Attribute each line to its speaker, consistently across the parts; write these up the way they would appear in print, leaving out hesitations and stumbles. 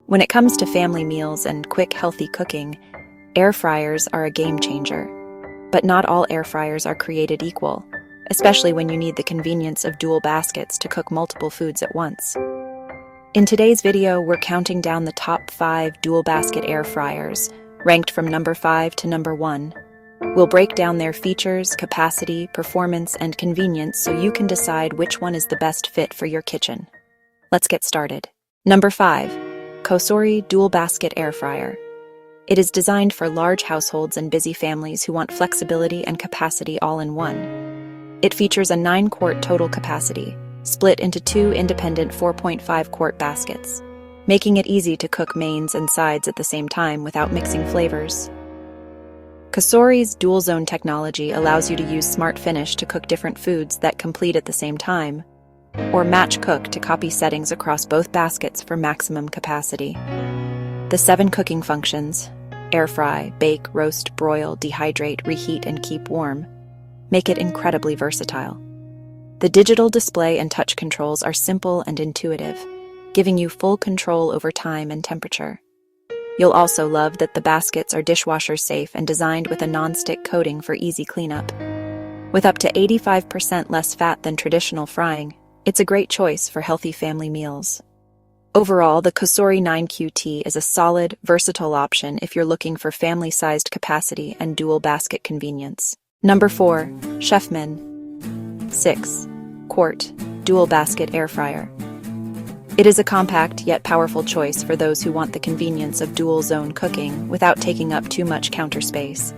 Speaker 1: When it comes to family meals and quick, healthy cooking, air fryers are a game changer. But not all air fryers are created equal, especially when you need the convenience of dual baskets to cook multiple foods at once. In today's video, we're counting down the top 5 dual basket air fryers, ranked from number 5 to number 1. We'll break down their features, capacity, performance, and convenience so you can decide which one is the best fit for your kitchen. Let's get started. Number 5. COSORI Dual Basket Air Fryer. It is designed for large households and busy families who want flexibility and capacity all in one. It features a 9-quart total capacity, split into 2 independent 4.5-quart baskets, making it easy to cook mains and sides at the same time without mixing flavors. COSORI's DualZone technology allows you to use Smart Finish to cook different foods that complete at the same time, or Match Cook to copy settings across both baskets for maximum capacity. The 7 cooking functions, air fry, bake, roast, broil, dehydrate, reheat, and keep warm, make it incredibly versatile. The digital display and touch controls are simple and intuitive, giving you full control over time and temperature. You'll also love that the baskets are dishwasher-safe and designed with a nonstick coating for easy cleanup. With up to 85% less fat than traditional frying, it's a great choice for healthy family meals. Overall, the COSORI 9QT is a solid, versatile option if you're looking for family-sized capacity and dual basket convenience. Number 4. Chefman 6. Quart Dual Basket Air Fryer. It is a compact yet powerful choice for those who want the convenience of DualZone cooking without taking up too much counter space.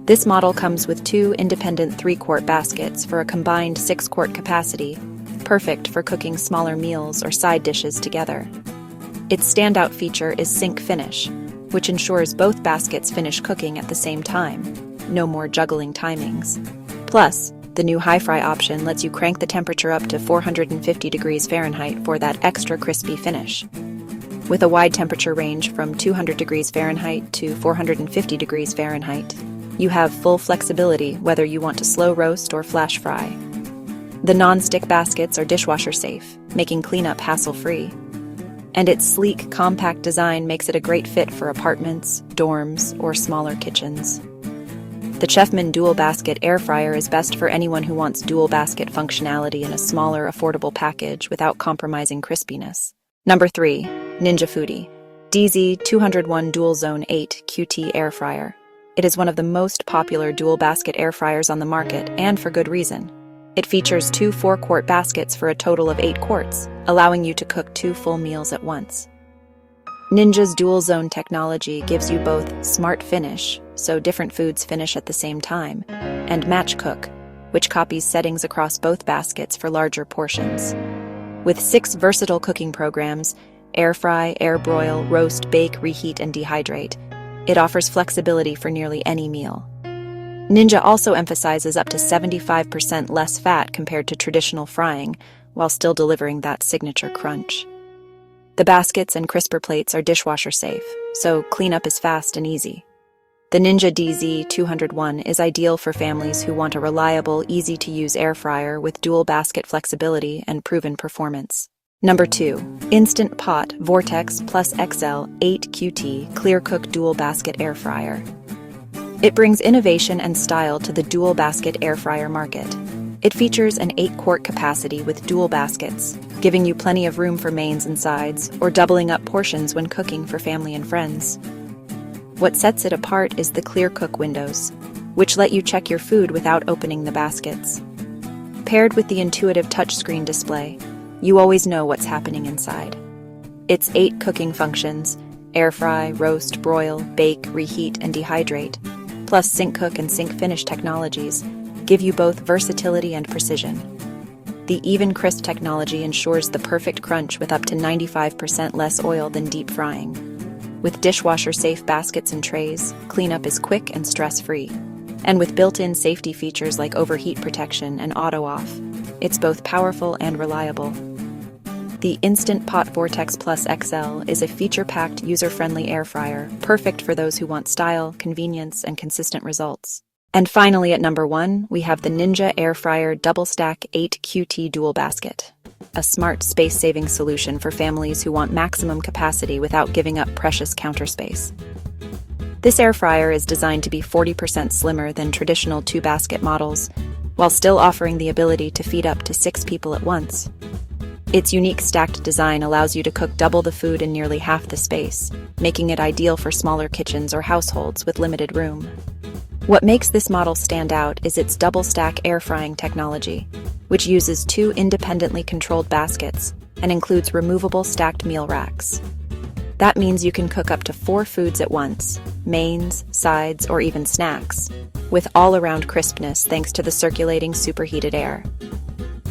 Speaker 1: This model comes with 2 independent 3-quart baskets for a combined 6-quart capacity, perfect for cooking smaller meals or side dishes together. Its standout feature is Sync Finish, which ensures both baskets finish cooking at the same time. No more juggling timings. Plus, the new high fry option lets you crank the temperature up to 450 degrees Fahrenheit for that extra crispy finish. With a wide temperature range from 200 degrees Fahrenheit to 450 degrees Fahrenheit, you have full flexibility whether you want to slow roast or flash fry. The non-stick baskets are dishwasher-safe, making cleanup hassle-free. And its sleek, compact design makes it a great fit for apartments, dorms, or smaller kitchens. The Chefman Dual Basket Air Fryer is best for anyone who wants dual basket functionality in a smaller, affordable package without compromising crispiness. Number 3. Ninja Foodi DZ201 DualZone 8 QT Air Fryer. It is one of the most popular dual basket air fryers on the market, and for good reason. It features 2 4-quart baskets for a total of 8 quarts, allowing you to cook 2 full meals at once. Ninja's DualZone technology gives you both Smart Finish, so different foods finish at the same time, and Match Cook, which copies settings across both baskets for larger portions. With 6 versatile cooking programs, air fry, air broil, roast, bake, reheat, and dehydrate, it offers flexibility for nearly any meal. Ninja also emphasizes up to 75% less fat compared to traditional frying, while still delivering that signature crunch. The baskets and crisper plates are dishwasher-safe, so cleanup is fast and easy. The Ninja DZ201 is ideal for families who want a reliable, easy-to-use air fryer with dual basket flexibility and proven performance. Number 2. Instant Pot Vortex Plus XL 8QT ClearCook Dual Basket Air Fryer. It brings innovation and style to the dual basket air fryer market. It features an 8-quart capacity with dual baskets, giving you plenty of room for mains and sides, or doubling up portions when cooking for family and friends. What sets it apart is the ClearCook windows, which let you check your food without opening the baskets. Paired with the intuitive touchscreen display, you always know what's happening inside. Its 8 cooking functions, air fry, roast, broil, bake, reheat, and dehydrate, plus Sync Cook and Sync Finish technologies, give you both versatility and precision. The Even Crisp technology ensures the perfect crunch with up to 95% less oil than deep frying. With dishwasher-safe baskets and trays, cleanup is quick and stress-free. And with built-in safety features like overheat protection and auto-off, it's both powerful and reliable. The Instant Pot Vortex Plus XL is a feature-packed, user-friendly air fryer, perfect for those who want style, convenience, and consistent results. And finally, at number 1, we have the Ninja Air Fryer DoubleStack 8QT Dual Basket, a smart space-saving solution for families who want maximum capacity without giving up precious counter space. This air fryer is designed to be 40% slimmer than traditional 2-basket models, while still offering the ability to feed up to 6 people at once. Its unique stacked design allows you to cook double the food in nearly half the space, making it ideal for smaller kitchens or households with limited room. What makes this model stand out is its double-stack air frying technology, which uses 2 independently controlled baskets and includes removable stacked meal racks. That means you can cook up to 4 foods at once, mains, sides, or even snacks, with all-around crispness thanks to the circulating superheated air.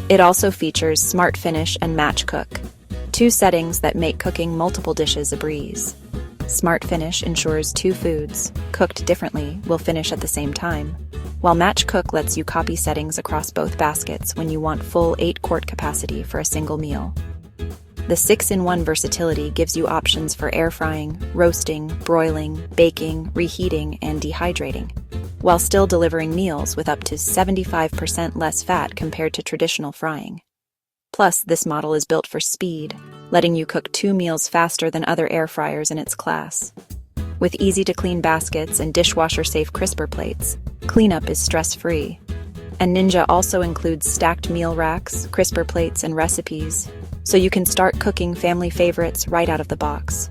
Speaker 1: It also features Smart Finish and Match Cook, 2 settings that make cooking multiple dishes a breeze. Smart Finish ensures 2 foods, cooked differently, will finish at the same time, while Match Cook lets you copy settings across both baskets when you want full 8-quart capacity for a single meal. The 6-in-1 versatility gives you options for air frying, roasting, broiling, baking, reheating, and dehydrating, while still delivering meals with up to 75% less fat compared to traditional frying. Plus, this model is built for speed, letting you cook 2 meals faster than other air fryers in its class. With easy-to-clean baskets and dishwasher-safe crisper plates, cleanup is stress-free. And Ninja also includes stacked meal racks, crisper plates, and recipes, so you can start cooking family favorites right out of the box.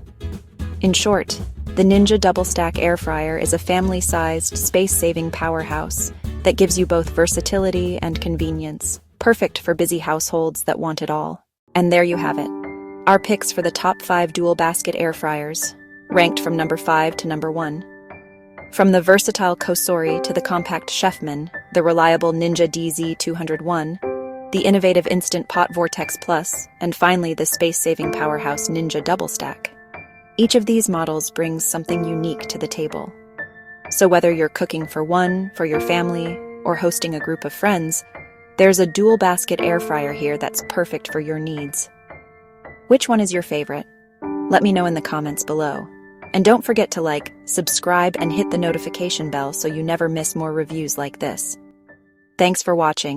Speaker 1: In short, the Ninja DoubleStack Air Fryer is a family-sized, space-saving powerhouse that gives you both versatility and convenience, perfect for busy households that want it all. And there you have it, our picks for the top 5 dual-basket air fryers, ranked from number 5 to number 1. From the versatile COSORI to the compact Chefman, the reliable Ninja DZ201, the innovative Instant Pot Vortex Plus, and finally the space-saving powerhouse Ninja DoubleStack. Each of these models brings something unique to the table. So whether you're cooking for one, for your family, or hosting a group of friends, there's a dual-basket air fryer here that's perfect for your needs. Which one is your favorite? Let me know in the comments below. And don't forget to like, subscribe, and hit the notification bell so you never miss more reviews like this. Thanks for watching.